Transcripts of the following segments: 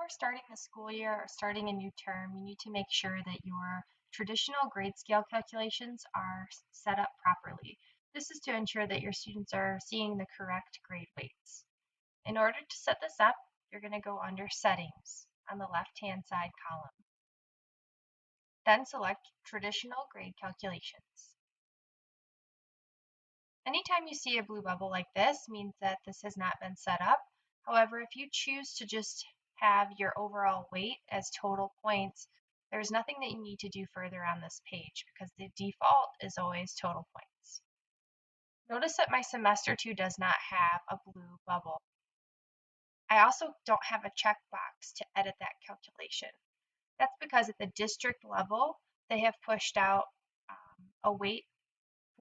Before starting the school year or starting a new term, you need to make sure that your traditional grade scale calculations are set up properly. This is to ensure that your students are seeing the correct grade weights. In order to set this up, you're going to go under Settings on the left-hand side column. Then select Traditional Grade Calculations. Anytime you see a blue bubble like this means that this has not been set up. However, if you choose to just have your overall weight as total points, there's nothing that you need to do further on this page because the default is always total points. Notice that my semester 2 does not have a blue bubble. I also don't have a checkbox to edit that calculation. That's because at the district level, they have pushed out a weight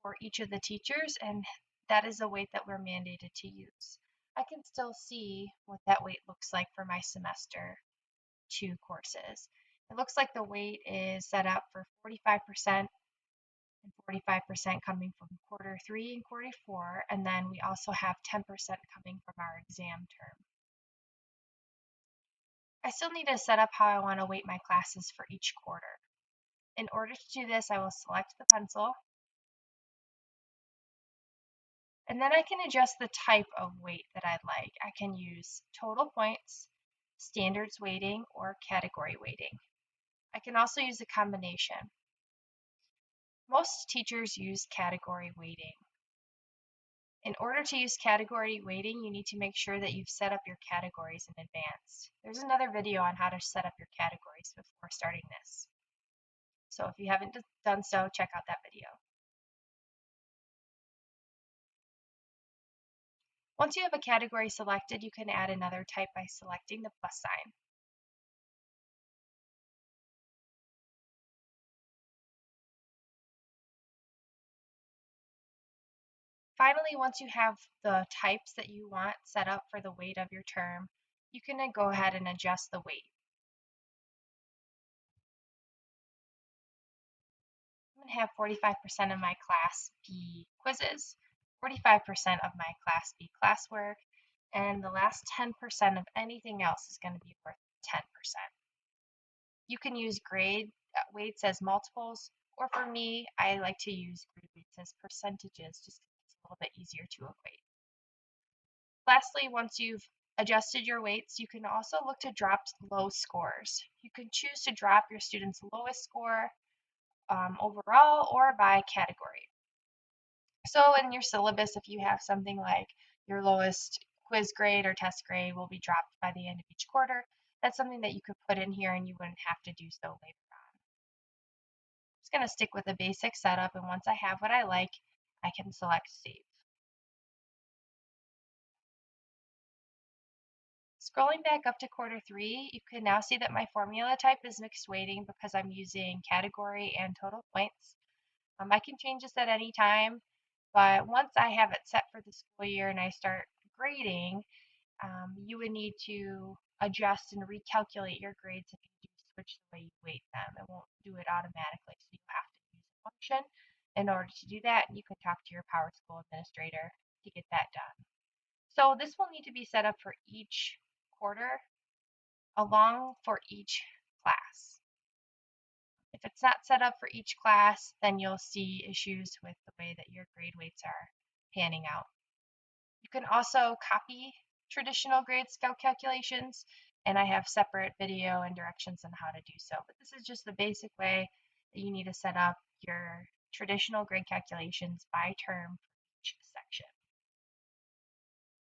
for each of the teachers, and that is a weight that we're mandated to use. I can still see what that weight looks like for my semester 2 courses. It looks like the weight is set up for 45% and 45% coming from quarter 3 and quarter 4, and then we also have 10% coming from our exam term. I still need to set up how I want to weight my classes for each quarter. In order to do this, I will select the pencil, and then I can adjust the type of weight that I'd like. I can use total points, standards weighting, or category weighting. I can also use a combination. Most teachers use category weighting. In order to use category weighting, you need to make sure that you've set up your categories in advance. There's another video on how to set up your categories before starting this. So if you haven't done so, check out that video. Once you have a category selected, you can add another type by selecting the plus sign. Finally, once you have the types that you want set up for the weight of your term, you can then go ahead and adjust the weight. I'm going to have 45% of my class be quizzes, 45% of my class be classwork, and the last 10% of anything else is going to be worth 10%. You can use grade weights as multiples, or for me, I like to use grade weights as percentages just because it's a little bit easier to equate. Lastly, once you've adjusted your weights, you can also look to drop low scores. You can choose to drop your student's lowest score overall or by category. So in your syllabus, if you have something like your lowest quiz grade or test grade will be dropped by the end of each quarter, that's something that you could put in here and you wouldn't have to do so later on. I'm just going to stick with the basic setup, and once I have what I like, I can select Save. Scrolling back up to quarter 3, you can now see that my formula type is mixed weighting because I'm using category and total points. I can change this at any time, but once I have it set for the school year and I start grading, you would need to adjust and recalculate your grades if you do switch the way you weight them. It won't do it automatically, so you have to use a function in order to do that, and you can talk to your PowerSchool administrator to get that done. So this will need to be set up for each quarter, along for each class. If it's not set up for each class, then you'll see issues with the way that your grade weights are panning out. You can also copy traditional grade scale calculations, and I have separate video and directions on how to do so. But this is just the basic way that you need to set up your traditional grade calculations by term for each section.